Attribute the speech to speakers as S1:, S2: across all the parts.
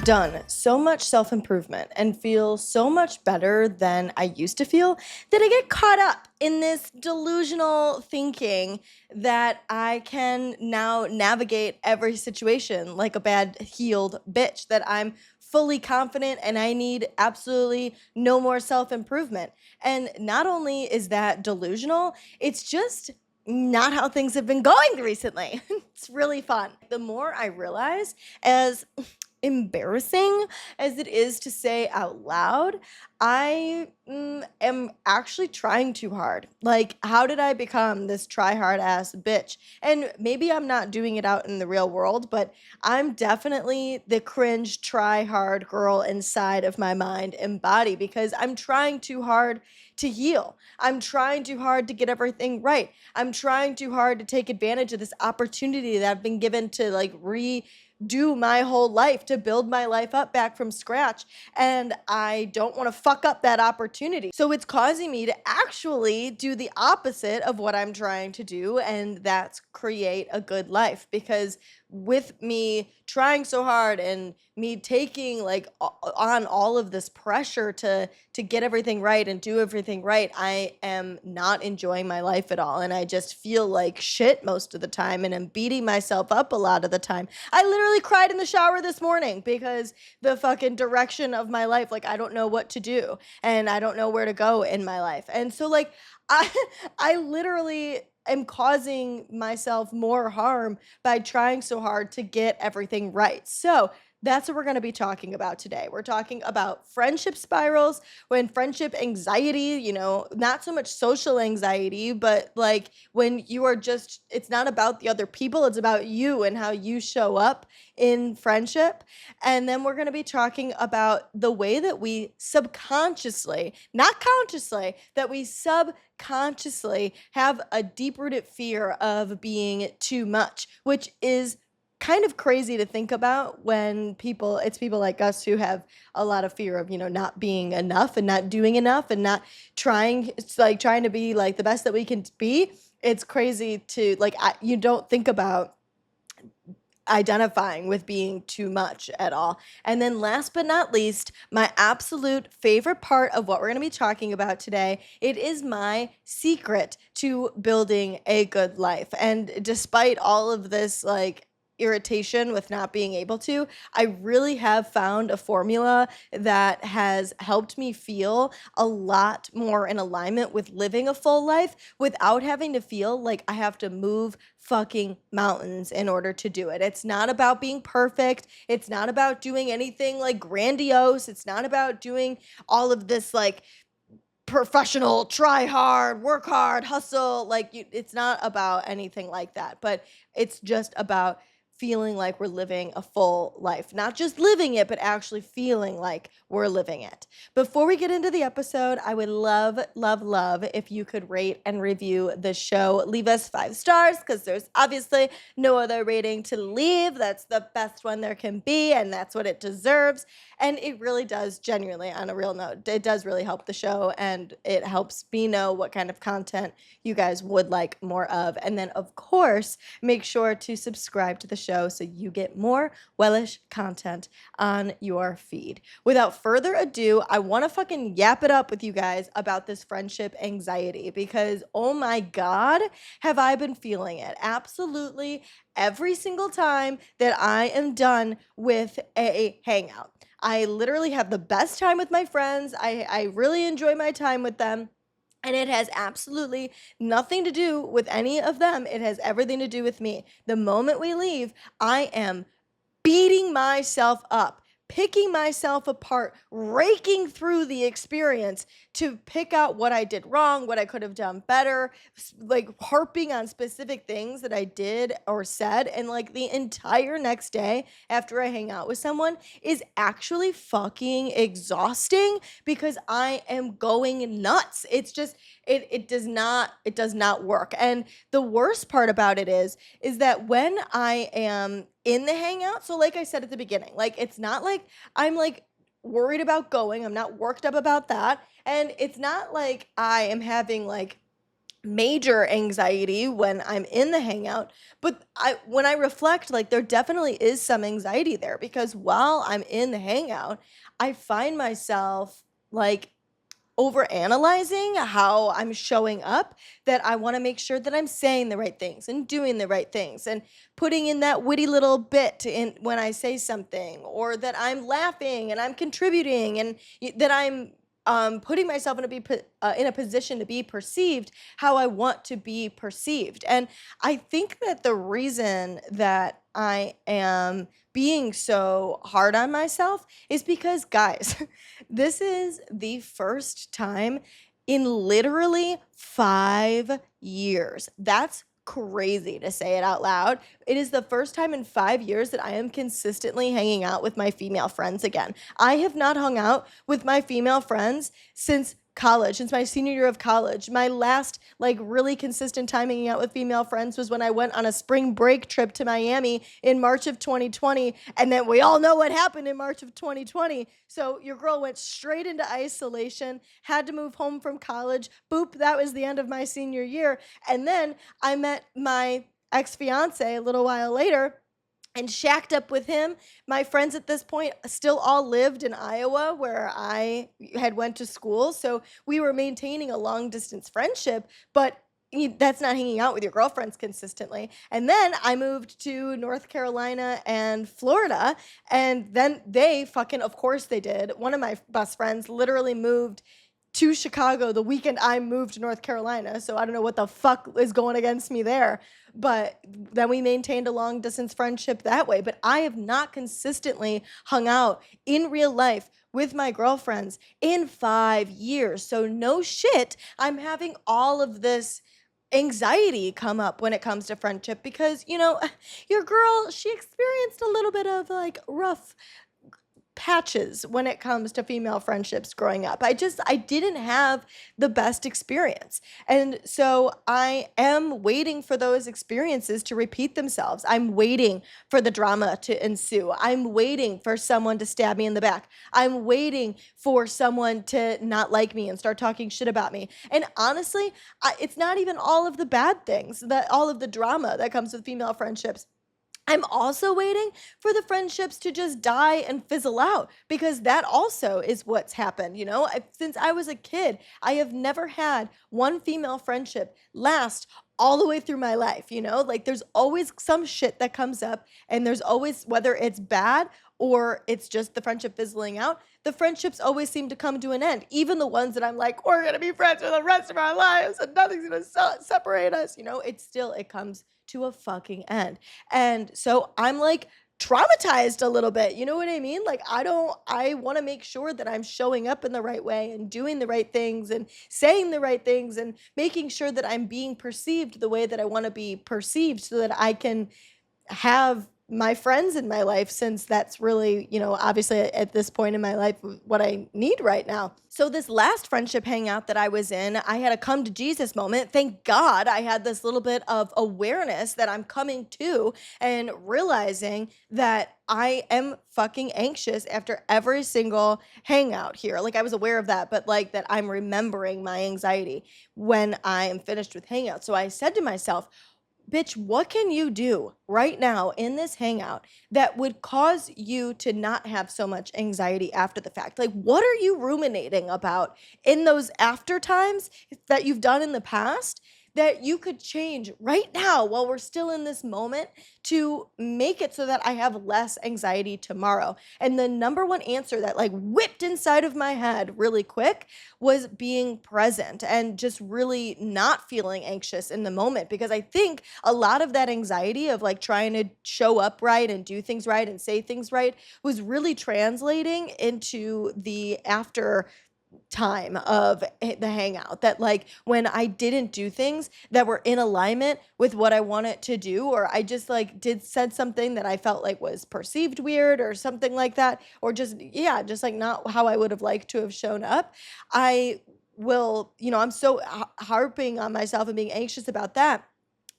S1: done so much self-improvement and feel so much better than I used to feel that I get caught up in this delusional thinking that I can now navigate every situation like a bad heeled bitch, that I'm fully confident and I need absolutely no more self-improvement. And not only is that delusional, it's just not how things have been going recently. It's really fun. The more I realize, as embarrassing as it is to say out loud, I am actually trying too hard. Like, how did I become this try hard ass bitch? And maybe I'm not doing it out in the real world, but I'm definitely the cringe try hard girl inside of my mind and body because I'm trying too hard to heal. I'm trying too hard to get everything right. I'm trying too hard to take advantage of this opportunity that I've been given to like redo my whole life, to build my life up back from scratch. And I don't want to fuck up that opportunity. So it's causing me to actually do the opposite of what I'm trying to do. And that's create a good life, because with me trying so hard and me taking like on all of this pressure to get everything right and do everything right, I am not enjoying my life at all, and I just feel like shit most of the time, and I'm beating myself up a lot of the time. I literally cried in the shower this morning because the fucking direction of my life, like I don't know what to do and I don't know where to go in my life. And so like I I literally am causing myself more harm by trying so hard to get everything right. So that's what we're going to be talking about today. We're talking about friendship spirals, when friendship anxiety, not so much social anxiety, but like when you are just, it's not about the other people, it's about you and how you show up in friendship. And then we're going to be talking about the way that we subconsciously, not consciously, that we subconsciously have a deep rooted fear of being too much, which is kind of crazy to think about when it's people like us who have a lot of fear of, not being enough and not doing enough and not trying. It's like trying to be like the best that we can be. It's crazy to like, you don't think about identifying with being too much at all. And then last but not least, my absolute favorite part of what we're going to be talking about today, it is my secret to building a good life. And despite all of this like irritation with not being able to, I really have found a formula that has helped me feel a lot more in alignment with living a full life without having to feel like I have to move fucking mountains in order to do it. It's not about being perfect. It's not about doing anything like grandiose. It's not about doing all of this like professional, try hard, work hard, hustle. Like it's not about anything like that, but it's just about feeling like we're living a full life, not just living it, but actually feeling like we're living it. Before we get into the episode, I would love, love, love if you could rate and review the show. Leave us 5 stars, because there's obviously no other rating to leave. That's the best one there can be, and that's what it deserves. And it really does, genuinely, on a real note, it does really help the show, and it helps me know what kind of content you guys would like more of. And then, of course, make sure to subscribe to the show so you get more Wellish content on your feed. Without further ado, I want to fucking yap it up with you guys about this friendship anxiety, because oh my God, have I been feeling it absolutely every single time that I am done with a hangout. I literally have the best time with my friends. I really enjoy my time with them. And it has absolutely nothing to do with any of them. It has everything to do with me. The moment we leave, I am beating myself up, picking myself apart, raking through the experience to pick out what I did wrong, what I could have done better, like harping on specific things that I did or said. And like the entire next day after I hang out with someone is actually fucking exhausting because I am going nuts. It's just, it does not work. And the worst part about it is that when I am in the hangout, so like I said at the beginning, like it's not like I'm like worried about going, I'm not worked up about that, and it's not like I am having like major anxiety when I'm in the hangout, but when I reflect, like there definitely is some anxiety there because while I'm in the hangout, I find myself like over analyzing how I'm showing up, that I want to make sure that I'm saying the right things and doing the right things and putting in that witty little bit in when I say something, or that I'm laughing and I'm contributing, and that I'm putting myself in a position to be perceived how I want to be perceived. And I think that the reason that I am being so hard on myself is because, guys, this is the first time in literally 5 years. That's crazy to say it out loud. It is the first time in 5 years that I am consistently hanging out with my female friends again. I have not hung out with my female friends since college, since my senior year of college. My last like really consistent time hanging out with female friends was when I went on a spring break trip to Miami in March of 2020, and then we all know what happened in March of 2020. So your girl went straight into isolation, had to move home from college. Boop, that was the end of my senior year. And then I met my ex-fiance a little while later and shacked up with him. My friends at this point still all lived in Iowa where I had went to school, so we were maintaining a long distance friendship, but that's not hanging out with your girlfriends consistently. And then I moved to North Carolina and Florida, and then they fucking, of course they did. One of my best friends literally moved to Chicago the weekend I moved to North Carolina. So I don't know what the fuck is going against me there. But then we maintained a long distance friendship that way. But I have not consistently hung out in real life with my girlfriends in 5 years. So no shit, I'm having all of this anxiety come up when it comes to friendship because, your girl, she experienced a little bit of like rough patches when it comes to female friendships growing up. I didn't have the best experience. And so I am waiting for those experiences to repeat themselves. I'm waiting for the drama to ensue. I'm waiting for someone to stab me in the back. I'm waiting for someone to not like me and start talking shit about me. And honestly, it's not even all of the bad things, that all of the drama that comes with female friendships. I'm also waiting for the friendships to just die and fizzle out because that also is what's happened. Since I was a kid, I have never had one female friendship last all the way through my life. Like there's always some shit that comes up, and there's always, whether it's bad or it's just the friendship fizzling out, the friendships always seem to come to an end. Even the ones that I'm like, we're going to be friends for the rest of our lives and nothing's going to separate us, it comes to a fucking end. And so I'm like traumatized a little bit. You know what I mean? Like I want to make sure that I'm showing up in the right way and doing the right things and saying the right things and making sure that I'm being perceived the way that I want to be perceived so that I can have my friends in my life, since that's really, obviously at this point in my life, what I need right now. So this last friendship hangout that I was in, I had a come to Jesus moment. Thank God I had this little bit of awareness that I'm coming to and realizing that I am fucking anxious after every single hangout here. Like I was aware of that, but like that I'm remembering my anxiety when I am finished with hangout. So I said to myself, bitch, what can you do right now in this hangout that would cause you to not have so much anxiety after the fact? Like, what are you ruminating about in those after times that you've done in the past that you could change right now while we're still in this moment to make it so that I have less anxiety tomorrow? And the number one answer that like whipped inside of my head really quick was being present and just really not feeling anxious in the moment, because I think a lot of that anxiety of like trying to show up right and do things right and say things right was really translating into the after time of the hangout, that like when I didn't do things that were in alignment with what I wanted to do, or I just like said something that I felt like was perceived weird or something like that, or just like not how I would have liked to have shown up, I will, I'm so harping on myself and being anxious about that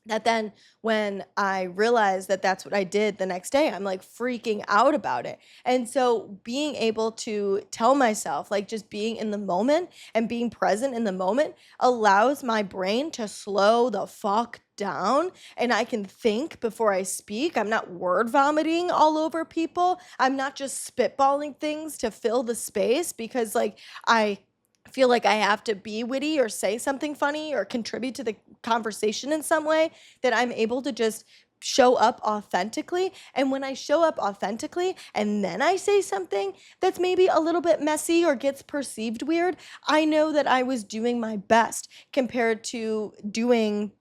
S1: that then when I realized that that's what I did the next day, I'm like freaking out about it. And so being able to tell myself, like just being in the moment and being present in the moment allows my brain to slow the fuck down, and I can think before I speak. I'm not word vomiting all over people. I'm not just spitballing things to fill the space because like I feel like I have to be witty or say something funny or contribute to the conversation in some way, that I'm able to just show up authentically. And when I show up authentically and then I say something that's maybe a little bit messy or gets perceived weird, I know that I was doing my best compared to doing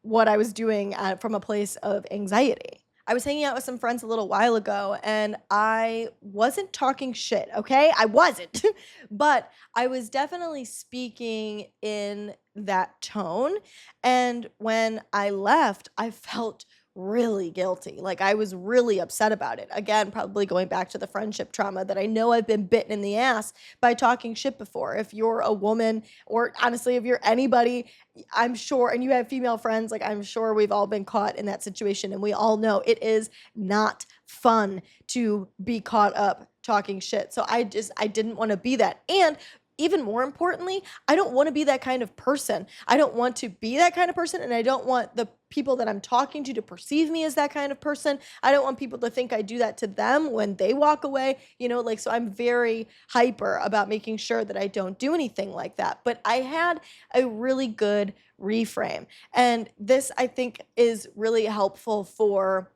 S1: what I was doing from a place of anxiety. I was hanging out with some friends a little while ago and I wasn't talking shit, okay? I wasn't. But I was definitely speaking in that tone. And when I left, I felt really guilty. Like I was really upset about it. Again, probably going back to the friendship trauma that I know I've been bitten in the ass by talking shit before. If you're a woman, or honestly, if you're anybody, I'm sure, and you have female friends, like I'm sure we've all been caught in that situation, and we all know it is not fun to be caught up talking shit. So I didn't want to be that. And even more importantly, I don't want to be that kind of person. I don't want to be that kind of person, and I don't want the people that I'm talking to perceive me as that kind of person. I don't want people to think I do that to them when they walk away, like, so I'm very hyper about making sure that I don't do anything like that. But I had a really good reframe. And this, I think, is really helpful for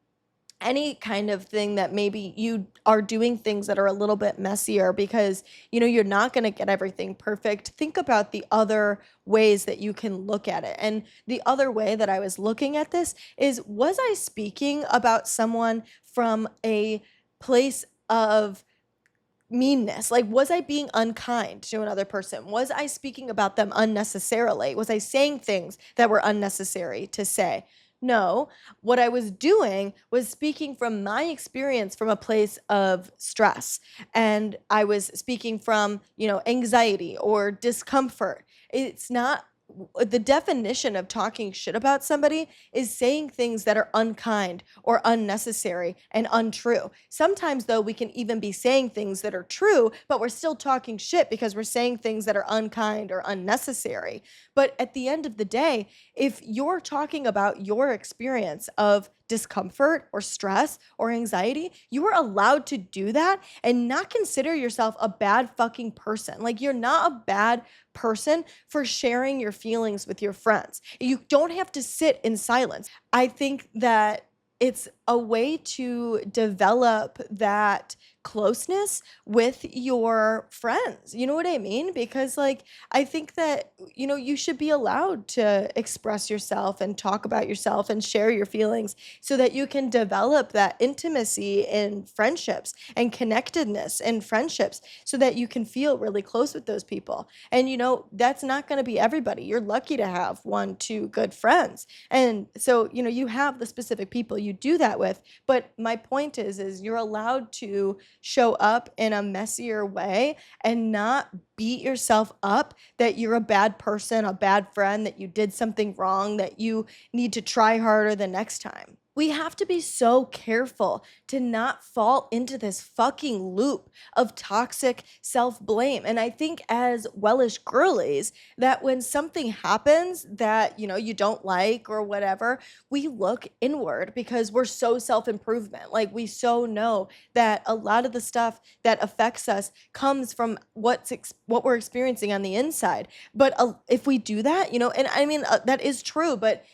S1: any kind of thing that maybe you are doing things that are a little bit messier because you're not going to get everything perfect. Think about the other ways that you can look at it. And the other way that I was looking at this is, was I speaking about someone from a place of meanness? Like, was I being unkind to another person? Was I speaking about them unnecessarily? Was I saying things that were unnecessary to say? No, what I was doing was speaking from my experience from a place of stress. And I was speaking from, anxiety or discomfort. It's not the definition of talking shit about somebody is saying things that are unkind or unnecessary and untrue. Sometimes, though, we can even be saying things that are true, but we're still talking shit because we're saying things that are unkind or unnecessary. But at the end of the day, if you're talking about your experience of discomfort or stress or anxiety, you are allowed to do that and not consider yourself a bad fucking person. Like, you're not a bad person for sharing your feelings with your friends. You don't have to sit in silence. I think that it's a way to develop that closeness with your friends. You know what I mean? Because, like, I think that, you should be allowed to express yourself and talk about yourself and share your feelings so that you can develop that intimacy in friendships and connectedness in friendships so that you can feel really close with those people. And, that's not going to be everybody. You're lucky to have one, two good friends. And so, you have the specific people you do that with. But my point is you're allowed to show up in a messier way and not beat yourself up that you're a bad person, a bad friend, that you did something wrong, that you need to try harder the next time. We have to be so careful to not fall into this fucking loop of toxic self-blame. And I think as wellish girlies, that when something happens that, you don't like or whatever, we look inward because we're so self-improvement. Like, we so know that a lot of the stuff that affects us comes from what we're experiencing on the inside. But if we do that, and I mean, that is true, but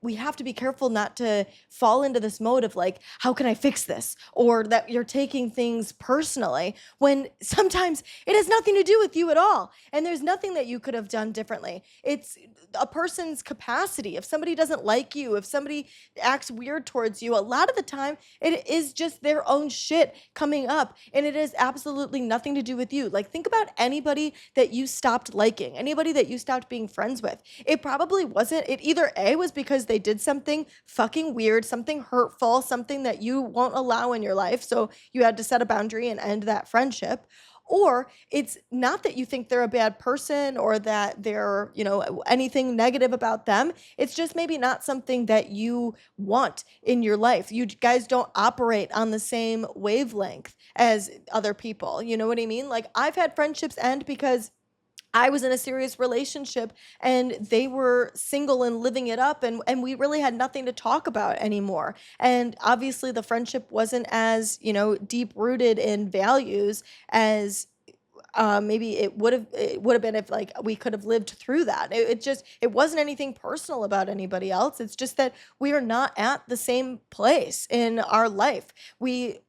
S1: we have to be careful not to fall into this mode of like, how can I fix this? Or that you're taking things personally when sometimes it has nothing to do with you at all. And there's nothing that you could have done differently. It's a person's capacity. If somebody doesn't like you, if somebody acts weird towards you, a lot of the time it is just their own shit coming up, and it has absolutely nothing to do with you. Like, think about anybody that you stopped liking, anybody that you stopped being friends with. It probably wasn't, it either A, was because they did something fucking weird, something hurtful, something that you won't allow in your life, so you had to set a boundary and end that friendship. Or it's not that you think they're a bad person or that they're, anything negative about them. It's just maybe not something that you want in your life. You guys don't operate on the same wavelength as other people. You know what I mean? Like, I've had friendships end because I was in a serious relationship and they were single and living it up, and we really had nothing to talk about anymore. And obviously the friendship wasn't as, deep rooted in values as maybe it would have been if, like, we could have lived through that. It wasn't anything personal about anybody else. It's just that we are not at the same place in our life. We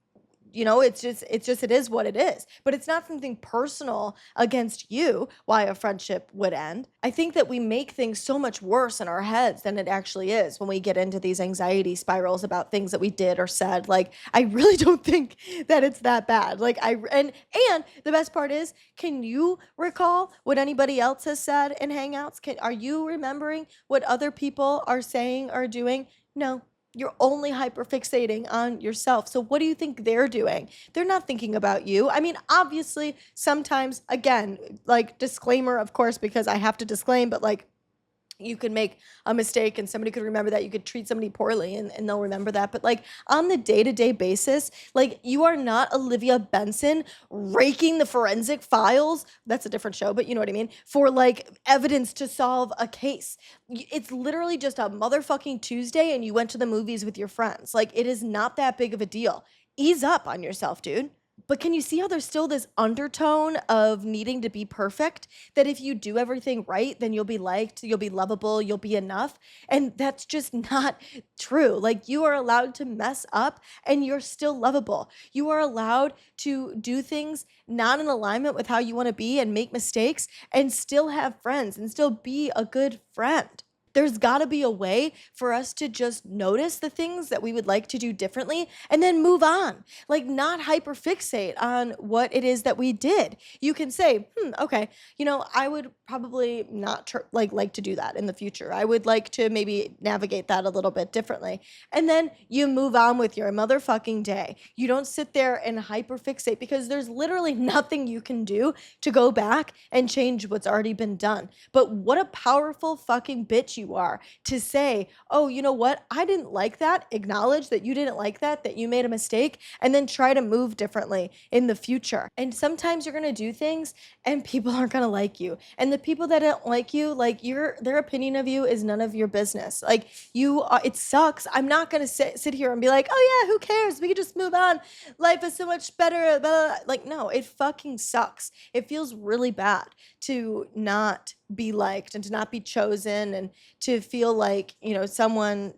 S1: it's just it is what it is, but it's not something personal against you why a friendship would end. I think that we make things so much worse in our heads than it actually is when we get into these anxiety spirals about things that we did or said. Like, I really don't think that it's that bad. Like, and the best part is, can you recall what anybody else has said in hangouts? Are you remembering what other people are saying or doing? No. You're only hyperfixating on yourself. So what do you think they're doing? They're not thinking about you. I mean, obviously, sometimes, again, like, disclaimer, of course, because I have to disclaim, but, like, you could make a mistake and somebody could remember that. You could treat somebody poorly and they'll remember that. But, like, on the day-to-day basis, like, you are not Olivia Benson raking the forensic files. That's a different show, but you know what I mean? For, like, evidence to solve a case. It's literally just a motherfucking Tuesday and you went to the movies with your friends. Like, it is not that big of a deal. Ease up on yourself, dude. But can you see how there's still this undertone of needing to be perfect? That if you do everything right, then you'll be liked, you'll be lovable, you'll be enough. And that's just not true. Like, you are allowed to mess up and you're still lovable. You are allowed to do things not in alignment with how you want to be and make mistakes and still have friends and still be a good friend. There's got to be a way for us to just notice the things that we would like to do differently and then move on. Like, not hyperfixate on what it is that we did. You can say, okay, I would probably not like to do that in the future. I would like to maybe navigate that a little bit differently. And then you move on with your motherfucking day. You don't sit there and hyperfixate, because there's literally nothing you can do to go back and change what's already been done. But what a powerful fucking bitch you are to say, oh, you know what? I didn't like that. Acknowledge that you didn't like that you made a mistake, and then try to move differently in the future. And sometimes you're going to do things and people aren't going to like you. And the people that don't like you, like, their opinion of you is none of your business. Like, it sucks. I'm not going to sit here and be like, oh yeah, who cares? We can just move on. Life is so much better. Blah, blah, blah. Like, no, it fucking sucks. It feels really bad to not be liked and to not be chosen and to feel like, someone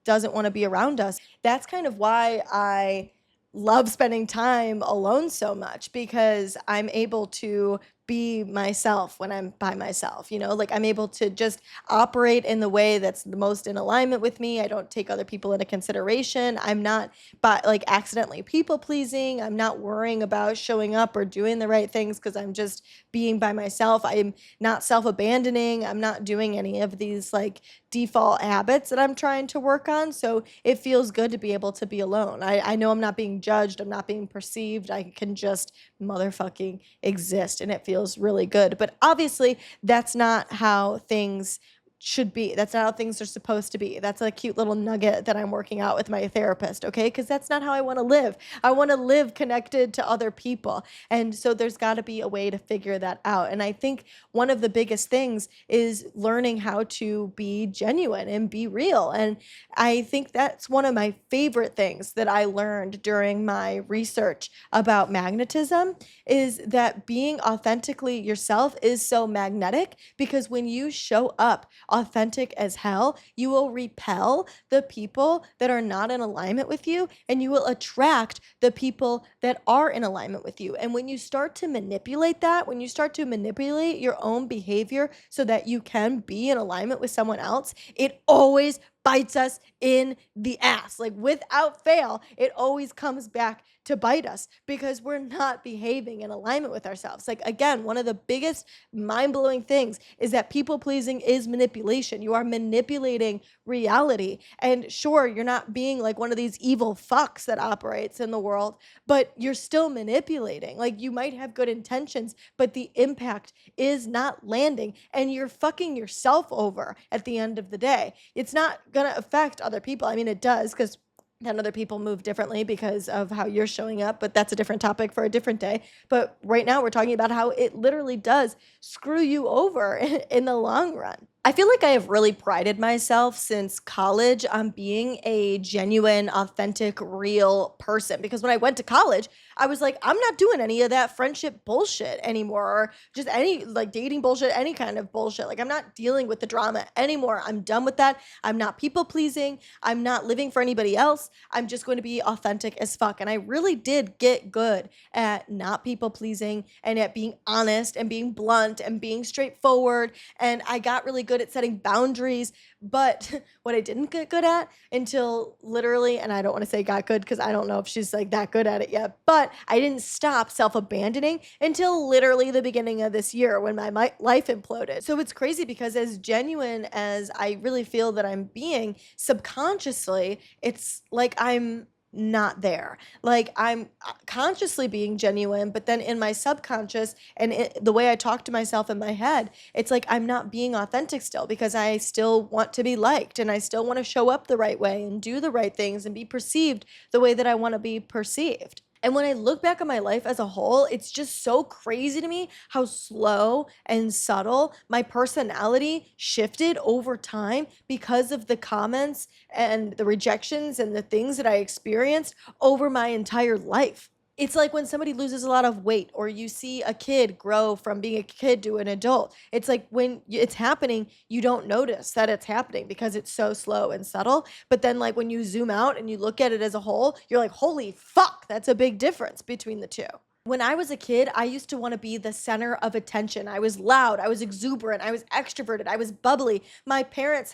S1: doesn't want to be around us. That's kind of why I love spending time alone so much, because I'm able to be myself when I'm by myself, like, I'm able to just operate in the way that's the most in alignment with me. I don't take other people into consideration. I'm not like accidentally people pleasing. I'm not worrying about showing up or doing the right things because I'm just being by myself. I'm not self-abandoning. I'm not doing any of these, like, default habits that I'm trying to work on. So it feels good to be able to be alone. I know I'm not being judged. I'm not being perceived. I can just motherfucking exist, and it feels really good. But obviously, that's not how things should be. That's not how things are supposed to be. That's a cute little nugget that I'm working out with my therapist, okay? Because that's not how I want to live. I want to live connected to other people. And so there's got to be a way to figure that out. And I think one of the biggest things is learning how to be genuine and be real. And I think that's one of my favorite things that I learned during my research about magnetism, is that being authentically yourself is so magnetic, because when you show up authentic as hell, you will repel the people that are not in alignment with you, and you will attract the people that are in alignment with you. And when you start to manipulate that, when you start to manipulate your own behavior so that you can be in alignment with someone else, it always bites us in the ass. Like, without fail, it always comes back to bite us because we're not behaving in alignment with ourselves. Like, again, one of the biggest mind blowing things is that people pleasing is manipulation. You are manipulating reality. And sure, you're not being like one of these evil fucks that operates in the world, but you're still manipulating. Like, you might have good intentions, but the impact is not landing and you're fucking yourself over at the end of the day. It's not going to affect other people. I mean, it does because then other people move differently because of how you're showing up, but that's a different topic for a different day. But right now, we're talking about how it literally does screw you over in the long run. I feel like I have really prided myself since college on being a genuine, authentic, real person. Because when I went to college, I was like, I'm not doing any of that friendship bullshit anymore, or just any like dating bullshit, any kind of bullshit. Like, I'm not dealing with the drama anymore. I'm done with that. I'm not people pleasing. I'm not living for anybody else. I'm just going to be authentic as fuck. And I really did get good at not people pleasing and at being honest and being blunt and being straightforward. And I got really good at setting boundaries. But what I didn't get good at until literally, and I don't want to say got good because I don't know if she's like that good at it yet, but I didn't stop self-abandoning until literally the beginning of this year when my life imploded. So it's crazy because as genuine as I really feel that I'm being, subconsciously, it's like I'm not there. Like, I'm consciously being genuine, but then in my subconscious and the way I talk to myself in my head, it's like I'm not being authentic still because I still want to be liked and I still want to show up the right way and do the right things and be perceived the way that I want to be perceived. And when I look back on my life as a whole, it's just so crazy to me how slow and subtle my personality shifted over time because of the comments and the rejections and the things that I experienced over my entire life. It's like when somebody loses a lot of weight or you see a kid grow from being a kid to an adult. It's like when it's happening, you don't notice that it's happening because it's so slow and subtle. But then, like, when you zoom out and you look at it as a whole, you're like, holy fuck, that's a big difference between the two. When I was a kid, I used to want to be the center of attention. I was loud, I was exuberant, I was extroverted, I was bubbly. My parents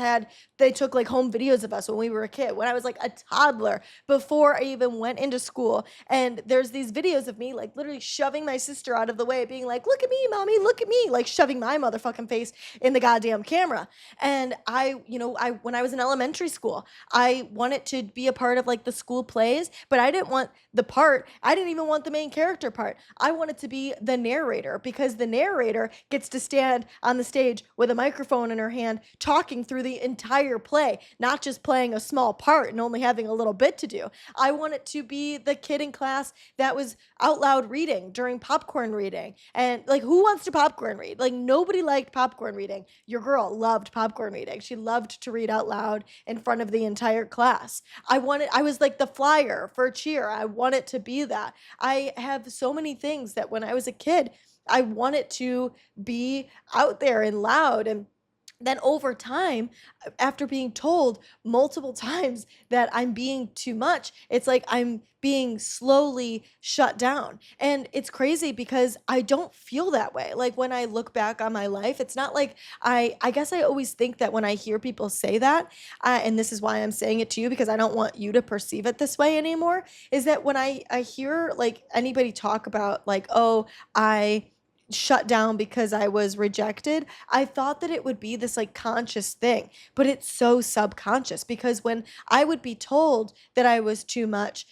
S1: they took like home videos of us when we were a kid, when I was like a toddler, before I even went into school. And there's these videos of me like literally shoving my sister out of the way, being like, look at me, mommy, look at me, like shoving my motherfucking face in the goddamn camera. And when I was in elementary school, I wanted to be a part of like the school plays, but I didn't want the part, I didn't even want the main character part. I wanted to be the narrator because the narrator gets to stand on the stage with a microphone in her hand talking through the entire play, not just playing a small part and only having a little bit to do. I wanted to be the kid in class that was out loud reading during popcorn reading. And like, who wants to popcorn read? Like, nobody liked popcorn reading. Your girl loved popcorn reading. She loved to read out loud in front of the entire class. I was like the flyer for cheer. I wanted to be that. I have so many things that when I was a kid, I wanted to be out there and loud. And then over time, after being told multiple times that I'm being too much, it's like I'm being slowly shut down. And it's crazy because I don't feel that way. Like, when I look back on my life, it's not like I guess I always think that when I hear people say that, and this is why I'm saying it to you because I don't want you to perceive it this way anymore, is that when I hear like anybody talk about like, oh, I shut down because I was rejected, I thought that it would be this like conscious thing, but it's so subconscious because when I would be told that I was too much,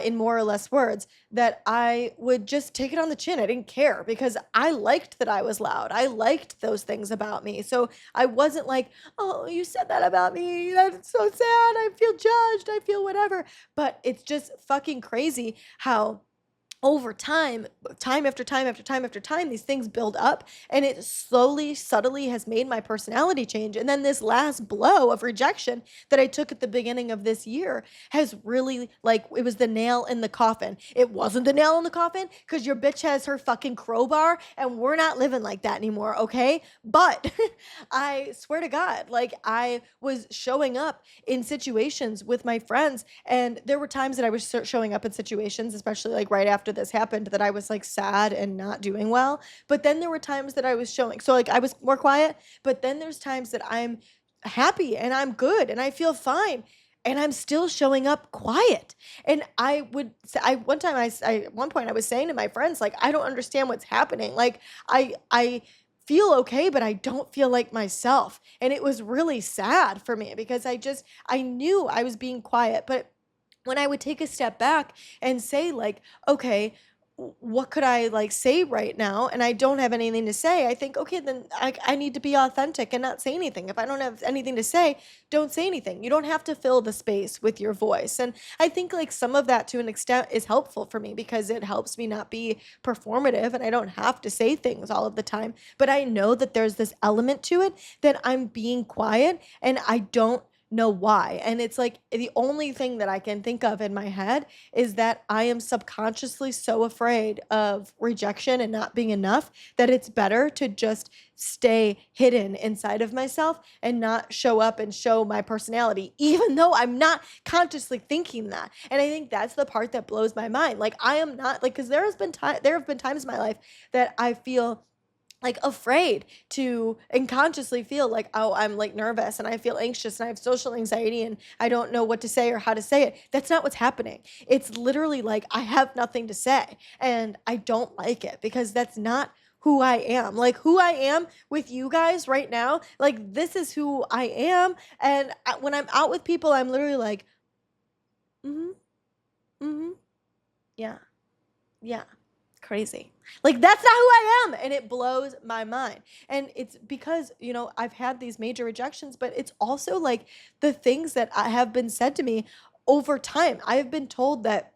S1: in more or less words, that I would just take it on the chin. I didn't care because I liked that I was loud. I liked those things about me. So I wasn't like, oh, you said that about me. That's so sad. I feel judged. I feel whatever. But it's just fucking crazy how over time after time after time after time, these things build up and it slowly, subtly has made my personality change. And then this last blow of rejection that I took at the beginning of this year has really, like, it was the nail in the coffin. It wasn't the nail in the coffin because your bitch has her fucking crowbar and we're not living like that anymore, okay? But I swear to God, like, I was showing up in situations with my friends, and there were times that I was showing up in situations, especially like right after this happened, that I was like sad and not doing well. But then there were times that I was showing, so like I was more quiet, but then there's times that I'm happy and I'm good and I feel fine. and I'm still showing up quiet. And I would say, one time at one point I was saying to my friends, like, I don't understand what's happening. Like, I feel okay, but I don't feel like myself. And it was really sad for me because I knew I was being quiet. But when I would take a step back and say, like, okay, what could I like say right now? And I don't have anything to say. I think, okay, then I need to be authentic and not say anything. If I don't have anything to say, don't say anything. You don't have to fill the space with your voice. And I think like some of that to an extent is helpful for me because it helps me not be performative and I don't have to say things all of the time. But I know that there's this element to it that I'm being quiet and I don't know why. And it's like the only thing that I can think of in my head is that I am subconsciously so afraid of rejection and not being enough that it's better to just stay hidden inside of myself and not show up and show my personality, even though I'm not consciously thinking that. And I think that's the part that blows my mind. Like I am not like, because there have been times in my life that I feel like afraid to unconsciously feel like, oh, I'm like nervous and I feel anxious and I have social anxiety and I don't know what to say or how to say it. That's not what's happening. It's literally like I have nothing to say and I don't like it because that's not who I am. Like who I am with you guys right now, like this is who I am. And when I'm out with people, I'm literally like, mm-hmm, mm-hmm, yeah. Yeah. Crazy. Like that's not who I am and it blows my mind. And it's because, I've had these major rejections, but it's also like the things that I have been said to me over time. I have been told that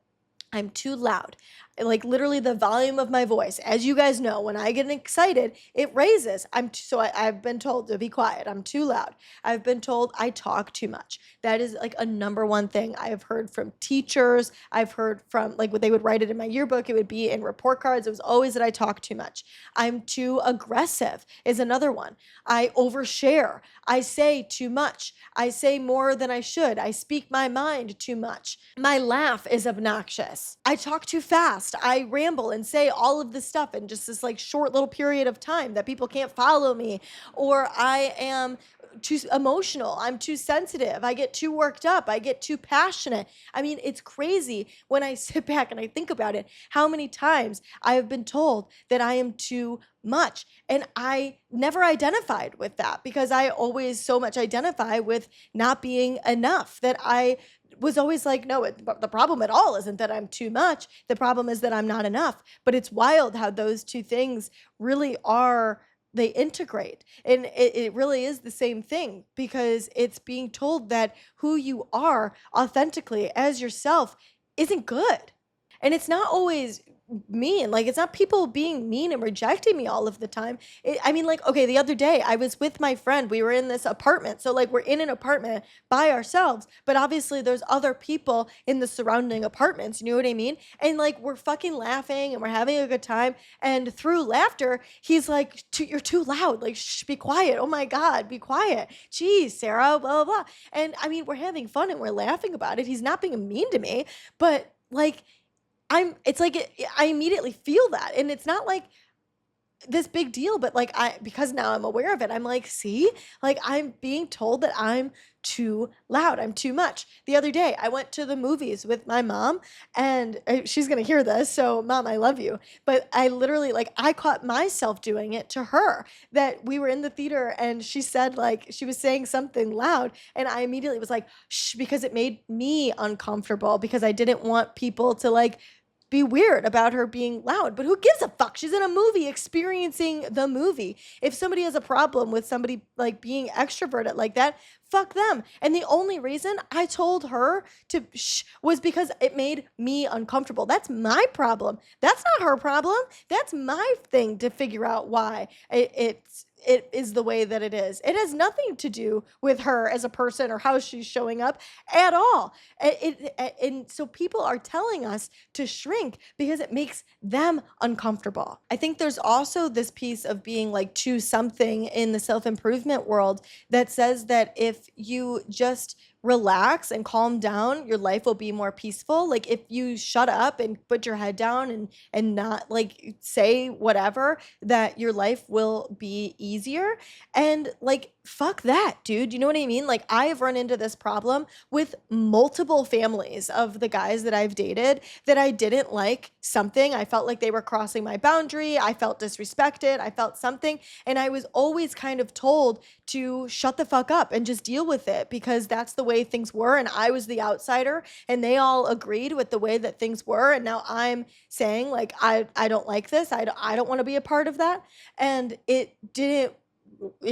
S1: I'm too loud. Like literally the volume of my voice. As you guys know, when I get excited, it raises. I've been told to be quiet. I'm too loud. I've been told I talk too much. That is like a number one thing I've heard from teachers. I've heard from like what they would write it in my yearbook. It would be in report cards. It was always that I talk too much. I'm too aggressive is another one. I overshare. I say too much. I say more than I should. I speak my mind too much. My laugh is obnoxious. I talk too fast. I ramble and say all of this stuff in just this like short little period of time that people can't follow me. Or I am too emotional. I'm too sensitive. I get too worked up. I get too passionate. I mean, it's crazy when I sit back and I think about it, how many times I have been told that I am too much. And I never identified with that because I always so much identify with not being enough that I was always like, no, the problem at all isn't that I'm too much. The problem is that I'm not enough. But it's wild how those two things really are, they integrate. And it really is the same thing because it's being told that who you are authentically as yourself isn't good. And it's not always mean. Like, it's not people being mean and rejecting me all of the time. I mean, like, okay, the other day I was with my friend. We were in this apartment. So, like, we're in an apartment by ourselves, but obviously there's other people in the surrounding apartments. You know what I mean? And, like, we're fucking laughing and we're having a good time. And through laughter, he's like, You're too loud. Like, shh, be quiet. Oh my God, be quiet. Geez, Sarah, blah, blah, blah. And I mean, we're having fun and we're laughing about it. He's not being mean to me, but like, it's like I immediately feel that. And it's not like this big deal, but like because now I'm aware of it, I'm like, see, like I'm being told that I'm too loud. I'm too much. The other day, I went to the movies with my mom and she's going to hear this. So mom, I love you. But I literally like, I caught myself doing it to her that we were in the theater and she said like, she was saying something loud. And I immediately was like, shh, because it made me uncomfortable because I didn't want people to like be weird about her being loud. But who gives a fuck? She's in a movie experiencing the movie. If somebody has a problem with somebody like being extroverted like that, fuck them. And the only reason I told her to shh was because it made me uncomfortable. That's my problem. That's not her problem. That's my thing to figure out why it is the way that it is. It has nothing to do with her as a person or how she's showing up at all. And so people are telling us to shrink because it makes them uncomfortable. I think there's also this piece of being like to something in the self-improvement world that says that if you just relax and calm down, your life will be more peaceful. Like if you shut up and put your head down and not like say whatever, that your life will be easier. And like fuck that, dude. You know what I mean? Like, I have run into this problem with multiple families of the guys that I've dated that I didn't like something. I felt like they were crossing my boundary. I felt disrespected. I felt something. And I was always kind of told to shut the fuck up and just deal with it because that's the way things were. And I was the outsider and they all agreed with the way that things were. And now I'm saying, like, I don't like this. I don't want to be a part of that. And it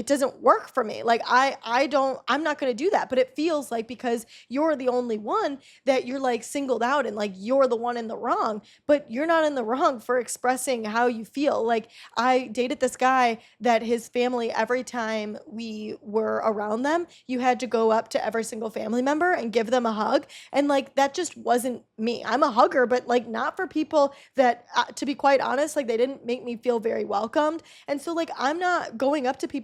S1: doesn't work for me. Like, I'm not going to do that. But it feels like because you're the only one that you're like singled out and like you're the one in the wrong, but you're not in the wrong for expressing how you feel. Like, I dated this guy that his family, every time we were around them, you had to go up to every single family member and give them a hug. And like, that just wasn't me. I'm a hugger, but like not for people that, to be quite honest, like they didn't make me feel very welcomed. And so, like, I'm not going up to people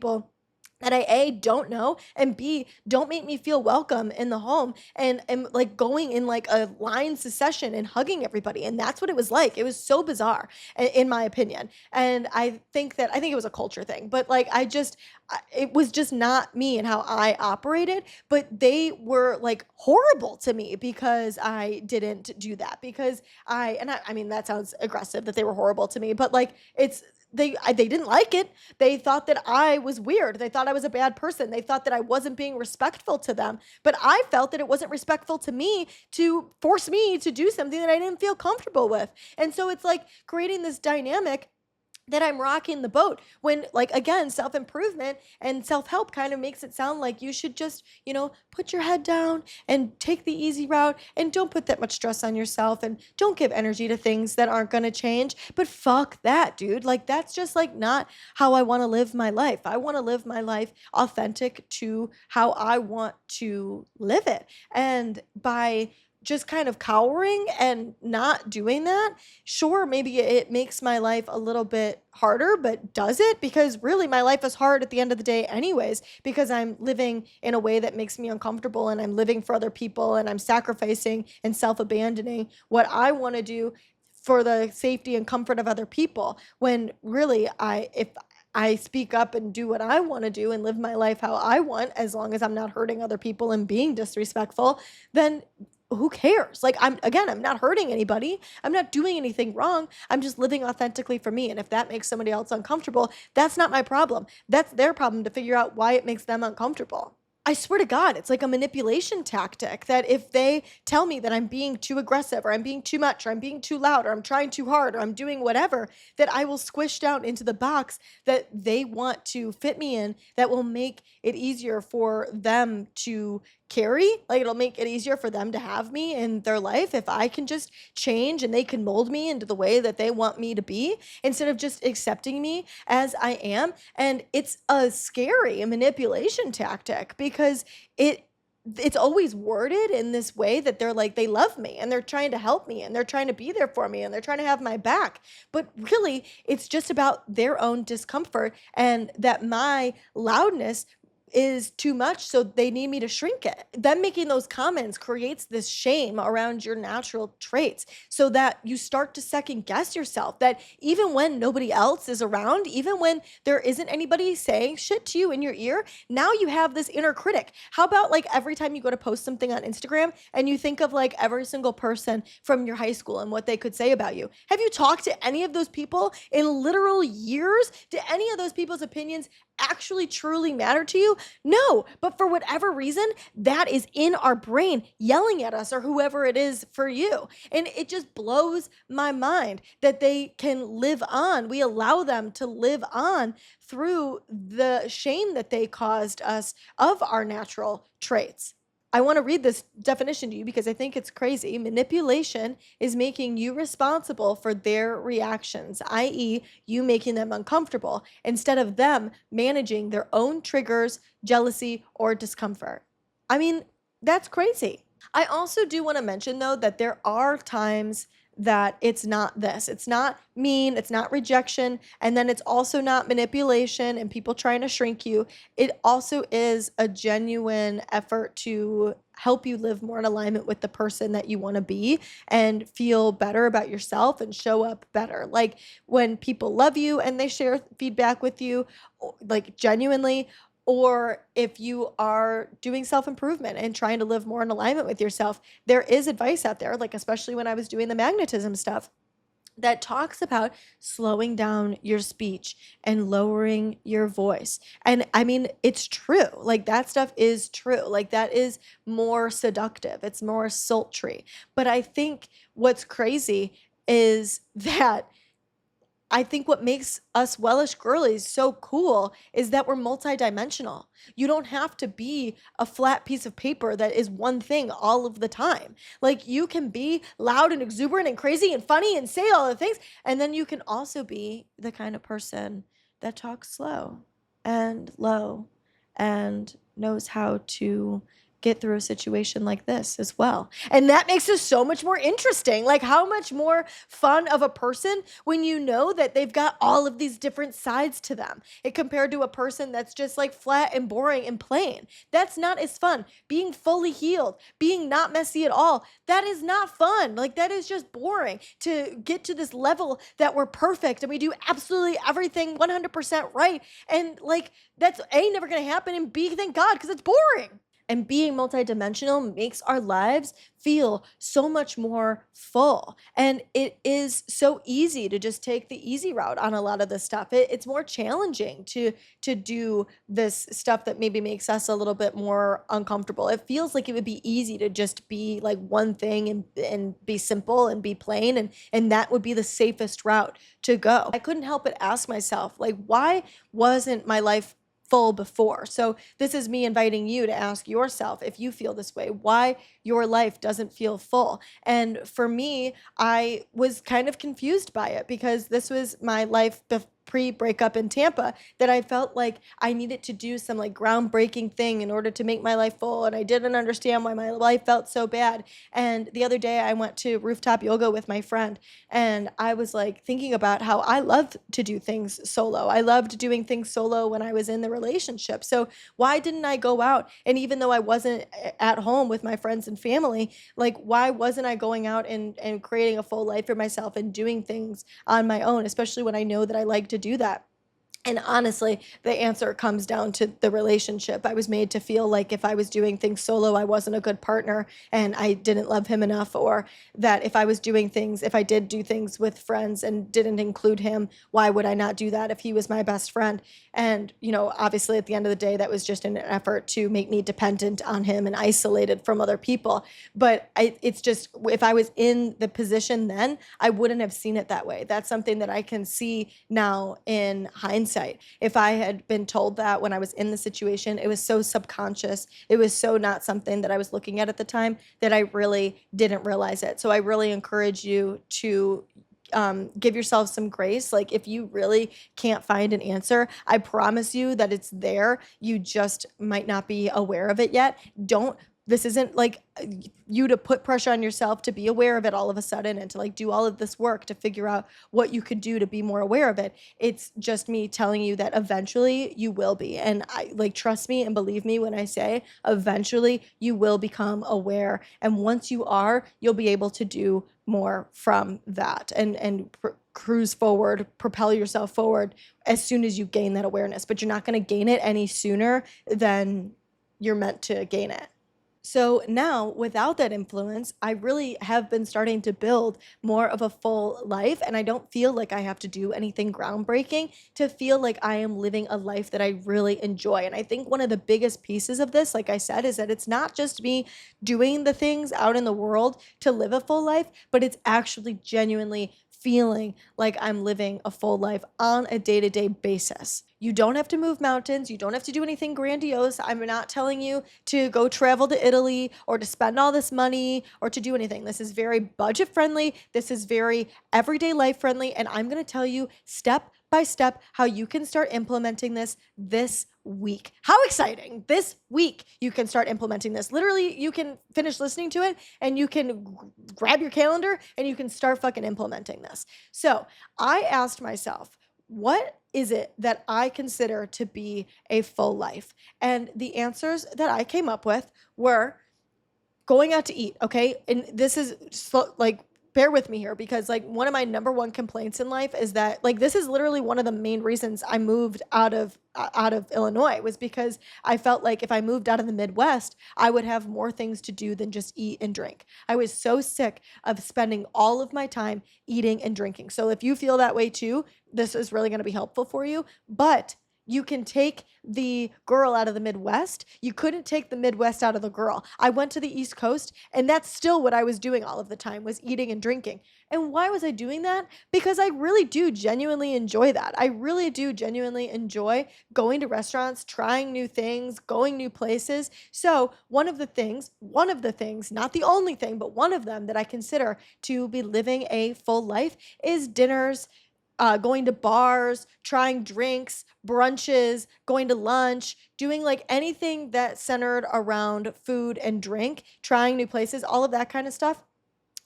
S1: that I A, don't know, and B, don't make me feel welcome in the home and like going in like a line succession and hugging everybody. And that's what it was like. It was so bizarre, in my opinion. And I think it was a culture thing, but like, it was just not me and how I operated. But they were like horrible to me because I didn't do that. Because I mean, that sounds aggressive that they were horrible to me, but like, they didn't like it. They thought that I was weird. They thought I was a bad person. They thought that I wasn't being respectful to them. But I felt that it wasn't respectful to me to force me to do something that I didn't feel comfortable with. And so it's like creating this dynamic that I'm rocking the boat when, like, again, self improvement and self help kind of makes it sound like you should just, put your head down and take the easy route and don't put that much stress on yourself and don't give energy to things that aren't going to change. But fuck that, dude. Like, that's just like not how I want to live my life. I want to live my life authentic to how I want to live it. And by just kind of cowering and not doing that, sure, maybe it makes my life a little bit harder, but does it? Because really, my life is hard at the end of the day, anyways, because I'm living in a way that makes me uncomfortable and I'm living for other people and I'm sacrificing and self abandoning what I want to do for the safety and comfort of other people. When really, if I speak up and do what I want to do and live my life how I want, as long as I'm not hurting other people and being disrespectful, then who cares? Like, I'm not hurting anybody. I'm not doing anything wrong. I'm just living authentically for me. And if that makes somebody else uncomfortable, that's not my problem. That's their problem to figure out why it makes them uncomfortable. I swear to God, it's like a manipulation tactic that if they tell me that I'm being too aggressive or I'm being too much or I'm being too loud or I'm trying too hard or I'm doing whatever, that I will squish down into the box that they want to fit me in, that will make it easier for them to carry. Like, it'll make it easier for them to have me in their life if I can just change and they can mold me into the way that they want me to be instead of just accepting me as I am. And it's a scary manipulation tactic because it's always worded in this way that they're like, they love me and they're trying to help me and they're trying to be there for me and they're trying to have my back. But really, it's just about their own discomfort and that my loudness is too much, so they need me to shrink it. Them making those comments creates this shame around your natural traits so that you start to second guess yourself, that even when nobody else is around, even when there isn't anybody saying shit to you in your ear, now you have this inner critic. How about like every time you go to post something on Instagram and you think of like every single person from your high school and what they could say about you? Have you talked to any of those people in literal years? Do any of those people's opinions actually truly matter to you? No, but for whatever reason, that is in our brain yelling at us or whoever it is for you. And it just blows my mind that they can live on. We allow them to live on through the shame that they caused us of our natural traits. I want to read this definition to you because I think it's crazy. Manipulation is making you responsible for their reactions, i.e., you making them uncomfortable, instead of them managing their own triggers, jealousy, or discomfort. I mean, that's crazy. I also do want to mention, though, that there are times that it's not this. It's not mean, it's not rejection, and then it's also not manipulation and people trying to shrink you. It also is a genuine effort to help you live more in alignment with the person that you want to be and feel better about yourself and show up better. Like when people love you and they share feedback with you, like genuinely, or if you are doing self-improvement and trying to live more in alignment with yourself, there is advice out there, like especially when I was doing the magnetism stuff, that talks about slowing down your speech and lowering your voice. And I mean, it's true. Like that stuff is true. Like that is more seductive, it's more sultry. But I think what's crazy is that I think what makes us Wellish girlies so cool is that we're multidimensional. You don't have to be a flat piece of paper that is one thing all of the time. Like you can be loud and exuberant and crazy and funny and say all the things. And then you can also be the kind of person that talks slow and low and knows how to get through a situation like this as well. And that makes us so much more interesting. Like how much more fun of a person when you know that they've got all of these different sides to them, it compared to a person that's just like flat and boring and plain. That's not as fun. Being fully healed, being not messy at all, that is not fun. Like that is just boring. To get to this level that we're perfect and we do absolutely everything 100% right, and like that's A, never going to happen, and B, thank God, because it's boring. And being multidimensional makes our lives feel so much more full. And it is so easy to just take the easy route on a lot of this stuff. It's more challenging to do this stuff that maybe makes us a little bit more uncomfortable. It feels like it would be easy to just be like one thing and be simple and be plain, and that would be the safest route to go. I couldn't help but ask myself, like, why wasn't my life full before? So this is me inviting you to ask yourself, if you feel this way, why your life doesn't feel full. And for me, I was kind of confused by it because this was my life pre-breakup in Tampa, that I felt like I needed to do some like groundbreaking thing in order to make my life full, and I didn't understand why my life felt so bad. And the other day I went to rooftop yoga with my friend, and I was like thinking about how I loved to do things solo. I loved doing things solo when I was in the relationship. So why didn't I go out? And even though I wasn't at home with my friends and family, like why wasn't I going out and creating a full life for myself and doing things on my own, especially when I know that I like to do that? And honestly, the answer comes down to the relationship. I was made to feel like if I was doing things solo, I wasn't a good partner and I didn't love him enough, or that if I did do things with friends and didn't include him, why would I not do that if he was my best friend? And, obviously at the end of the day, that was just an effort to make me dependent on him and isolated from other people. But it's just, if I was in the position then, I wouldn't have seen it that way. That's something that I can see now in hindsight. If I had been told that when I was in the situation, it was so subconscious. It was so not something that I was looking at the time that I really didn't realize it. So I really encourage you to give yourself some grace. Like if you really can't find an answer, I promise you that it's there. You just might not be aware of it yet. This isn't like you to put pressure on yourself to be aware of it all of a sudden and to like do all of this work to figure out what you could do to be more aware of it. It's just me telling you that eventually you will be. And I like, trust me and believe me when I say eventually you will become aware. And once you are, you'll be able to do more from that and cruise forward, propel yourself forward as soon as you gain that awareness. But you're not going to gain it any sooner than you're meant to gain it. So now, without that influence, I really have been starting to build more of a full life, and I don't feel like I have to do anything groundbreaking to feel like I am living a life that I really enjoy. And I think one of the biggest pieces of this, like I said, is that it's not just me doing the things out in the world to live a full life, but it's actually genuinely feeling like I'm living a full life on a day-to-day basis. You don't have to move mountains. You don't have to do anything grandiose. I'm not telling you to go travel to Italy or to spend all this money or to do anything. This is very budget friendly. This is very everyday life friendly. And I'm going to tell you step by step how you can start implementing this week. How exciting! This week you can start implementing this. Literally, you can finish listening to it and you can grab your calendar and you can start fucking implementing this. So I asked myself, what is it that I consider to be a full life? And the answers that I came up with were going out to eat, okay? And this is like bear with me here, because like one of my number one complaints in life is that like this is literally one of the main reasons I moved out of Illinois, was because I felt like if I moved out of the Midwest, I would have more things to do than just eat and drink. I was so sick of spending all of my time eating and drinking. So if you feel that way too, this is really going to be helpful for you. But you can take the girl out of the Midwest. You couldn't take the Midwest out of the girl. I went to the East Coast, and that's still what I was doing all of the time, was eating and drinking. And why was I doing that? Because I really do genuinely enjoy that. I really do genuinely enjoy going to restaurants, trying new things, going new places. So, one of the things, not the only thing, but one of them that I consider to be living a full life is dinners, going to bars, trying drinks, brunches, going to lunch, doing like anything that centered around food and drink, trying new places, all of that kind of stuff.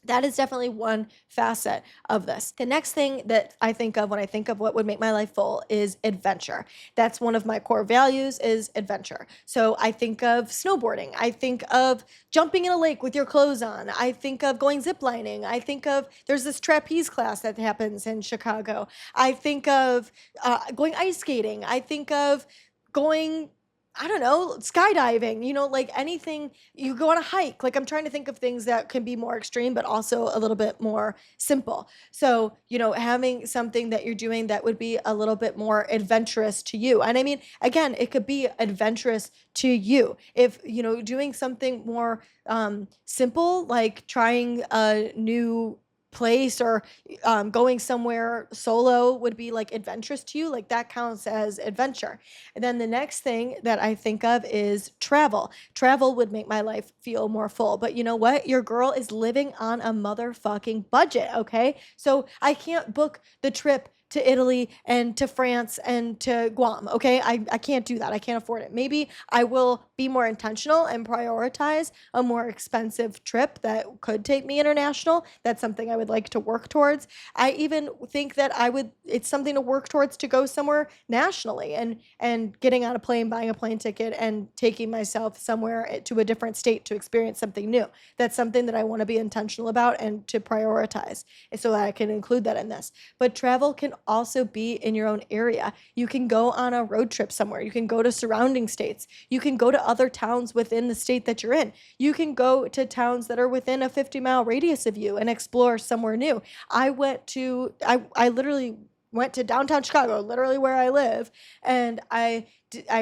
S1: That is definitely one facet of this. The next thing that I think of when I think of what would make my life full is adventure. That's one of my core values, is adventure. So I think of snowboarding. I think of jumping in a lake with your clothes on. I think of going ziplining. I think of, there's this trapeze class that happens in Chicago. I think of going ice skating. I think of going, I don't know, skydiving, like anything. You go on a hike. Like I'm trying to think of things that can be more extreme, but also a little bit more simple. So, having something that you're doing that would be a little bit more adventurous to you. And I mean, again, it could be adventurous to you. If, doing something more simple, like trying a new place, or going somewhere solo would be like adventurous to you, like that counts as adventure. And then the next thing that I think of is travel. Travel would make my life feel more full. But you know what? Your girl is living on a motherfucking budget, okay? So I can't book the trip to Italy and to France and to Guam, okay? I can't do that. I can't afford it. Maybe I will be more intentional and prioritize a more expensive trip that could take me international. That's something I would like to work towards. I even think that it's something to work towards to go somewhere nationally, and getting on a plane, buying a plane ticket, and taking myself somewhere to a different state to experience something new. That's something that I want to be intentional about and to prioritize, so that I can include that in this. But travel can also be in your own area. You can go on a road trip somewhere. You can go to surrounding states. You can go to other towns within the state that you're in. You can go to towns that are within a 50-mile radius of you and explore somewhere new. I literally went to downtown Chicago, literally where I live, and I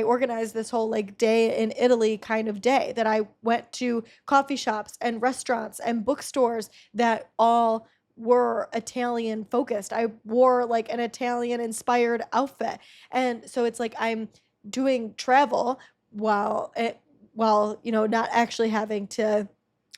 S1: organized this whole like day in Italy kind of day, that I went to coffee shops and restaurants and bookstores that all were Italian focused. I wore like an Italian inspired outfit. And so it's like I'm doing travel while not actually having to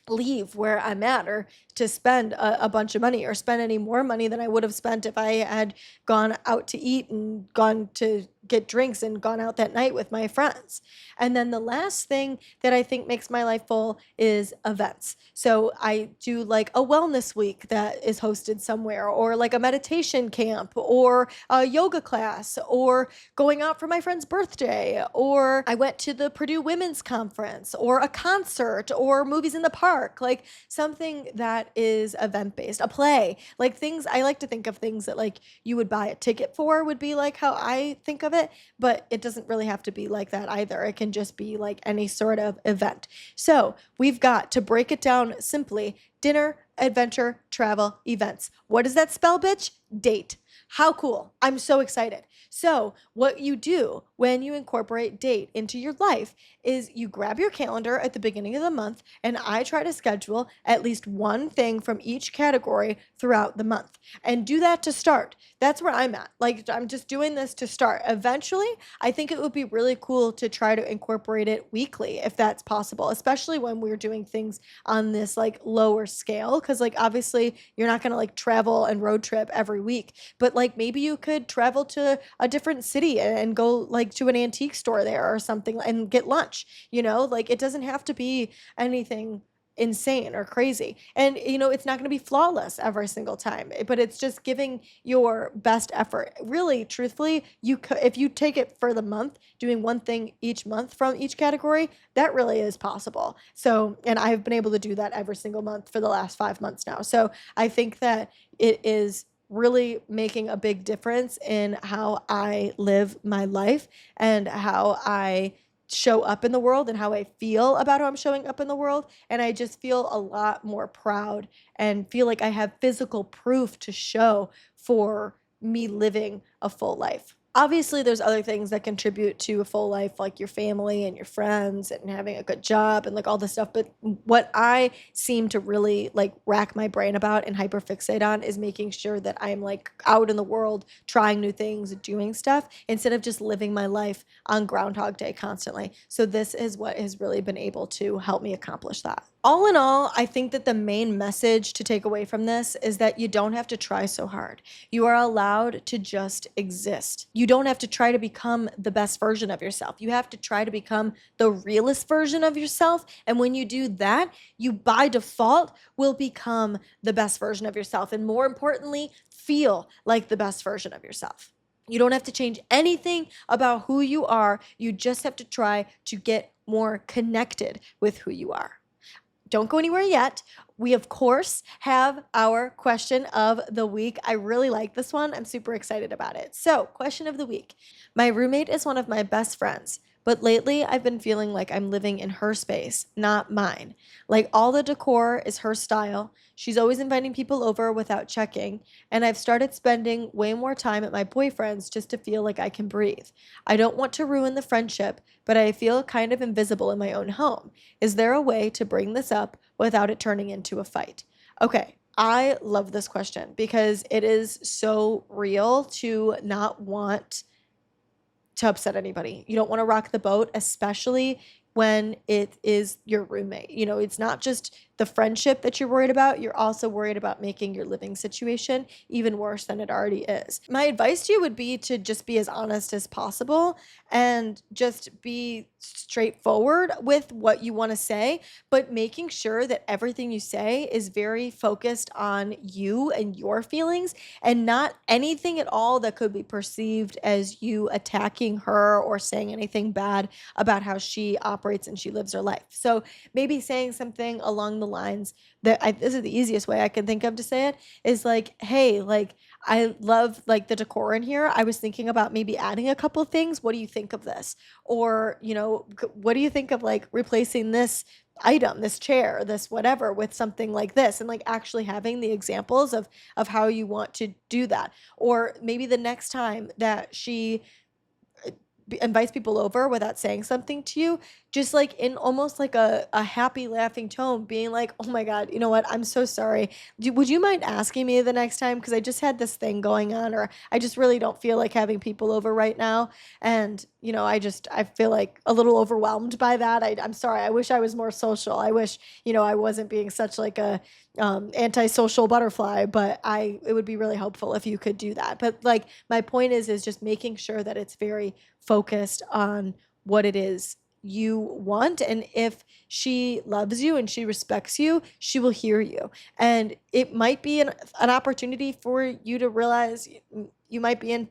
S1: leave where I'm at, or to spend a bunch of money, or spend any more money than I would have spent if I had gone out to eat and gone to get drinks and gone out that night with my friends. And then the last thing that I think makes my life full is events. So I do like a wellness week that is hosted somewhere, or like a meditation camp, or a yoga class, or going out for my friend's birthday, or I went to the Purdue Women's Conference, or a concert, or movies in the park, like something that is event based, a play, like things. I like to think of things that like you would buy a ticket for, would be like how I think of it, but it doesn't really have to be like that either. It can just be like any sort of event. So we've got, to break it down simply, dinner, adventure, travel, events. What does that spell, bitch? Date. How cool. I'm so excited. So what you do when you incorporate date into your life is you grab your calendar at the beginning of the month, and I try to schedule at least one thing from each category throughout the month, and do that to start. That's where I'm at. Like, I'm just doing this to start. Eventually, I think it would be really cool to try to incorporate it weekly if that's possible, especially when we're doing things on this like lower scale. Cause like obviously you're not gonna like travel and road trip every week, but like maybe you could travel to a different city and go like to an antique store there or something and get lunch, like it doesn't have to be anything insane or crazy. And it's not going to be flawless every single time, but it's just giving your best effort. Really, truthfully, if you take it for the month, doing one thing each month from each category, that really is possible. So, and I've been able to do that every single month for the last 5 months now. So, I think that it is really making a big difference in how I live my life and how I show up in the world and how I feel about how I'm showing up in the world. And I just feel a lot more proud and feel like I have physical proof to show for me living a full life. Obviously, there's other things that contribute to a full life, like your family and your friends and having a good job and like all this stuff. But what I seem to really like rack my brain about and hyperfixate on is making sure that I'm like out in the world trying new things, doing stuff instead of just living my life on Groundhog Day constantly. So this is what has really been able to help me accomplish that. All in all, I think that the main message to take away from this is that you don't have to try so hard. You are allowed to just exist. You don't have to try to become the best version of yourself. You have to try to become the realest version of yourself. And when you do that, you by default will become the best version of yourself. And more importantly, feel like the best version of yourself. You don't have to change anything about who you are. You just have to try to get more connected with who you are. Don't go anywhere yet. We, of course, have our question of the week. I really like this one. I'm super excited about it. So, question of the week. My roommate is one of my best friends, but lately I've been feeling like I'm living in her space, not mine. Like all the decor is her style. She's always inviting people over without checking, and I've started spending way more time at my boyfriend's just to feel like I can breathe. I don't want to ruin the friendship, but I feel kind of invisible in my own home. Is there a way to bring this up without it turning into a fight? Okay, I love this question because it is so real to not want to upset anybody. You don't want to rock the boat, especially when it is your roommate. It's not just the friendship that you're worried about, you're also worried about making your living situation even worse than it already is. My advice to you would be to just be as honest as possible and just be straightforward with what you want to say, but making sure that everything you say is very focused on you and your feelings and not anything at all that could be perceived as you attacking her or saying anything bad about how she operates and she lives her life. So maybe saying something along the lines this is the easiest way I can think of to say it, is like, hey, like, I love like the decor in here. I was thinking about maybe adding a couple things. What do you think of this? Or, what do you think of like replacing this item, this chair, this whatever with something like this, and like actually having the examples of how you want to do that. Or maybe the next time that she invites people over without saying something to you, just like in almost like a happy laughing tone, being like, oh my God, you know what, I'm so sorry, would you mind asking me the next time, because I just had this thing going on, or I just really don't feel like having people over right now, and I feel like a little overwhelmed by that. I'm sorry, I wish I was more social, I wish I wasn't being such like a antisocial butterfly, but it would be really helpful if you could do that. But like my point is just making sure that it's very focused on what it is you want, and if she loves you and she respects you, she will hear you. And it might be an opportunity for you to realize you might be in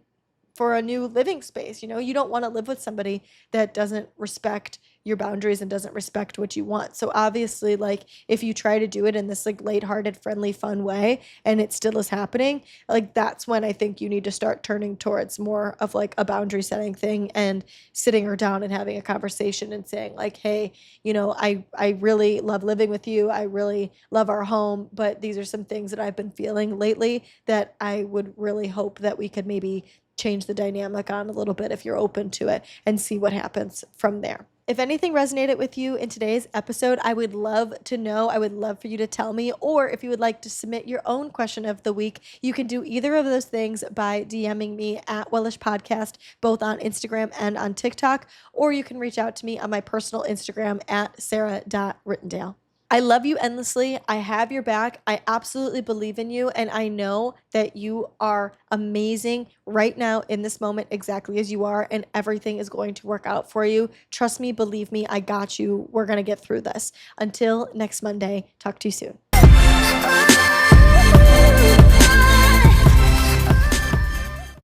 S1: for a new living space. You don't want to live with somebody that doesn't respect your boundaries and doesn't respect what you want. So obviously, like, if you try to do it in this like lighthearted, friendly, fun way and it still is happening, like that's when I think you need to start turning towards more of like a boundary setting thing and sitting her down and having a conversation and saying like, hey, I really love living with you. I really love our home, but these are some things that I've been feeling lately that I would really hope that we could maybe change the dynamic on a little bit if you're open to it, and see what happens from there. If anything resonated with you in today's episode, I would love to know. I would love for you to tell me, or if you would like to submit your own question of the week, you can do either of those things by DMing me at Wellish Podcast, both on Instagram and on TikTok, or you can reach out to me on my personal Instagram at sarah.rittendale. I love you endlessly. I have your back. I absolutely believe in you. And I know that you are amazing right now in this moment, exactly as you are. And everything is going to work out for you. Trust me, believe me, I got you. We're going to get through this. Until next Monday, talk to you soon.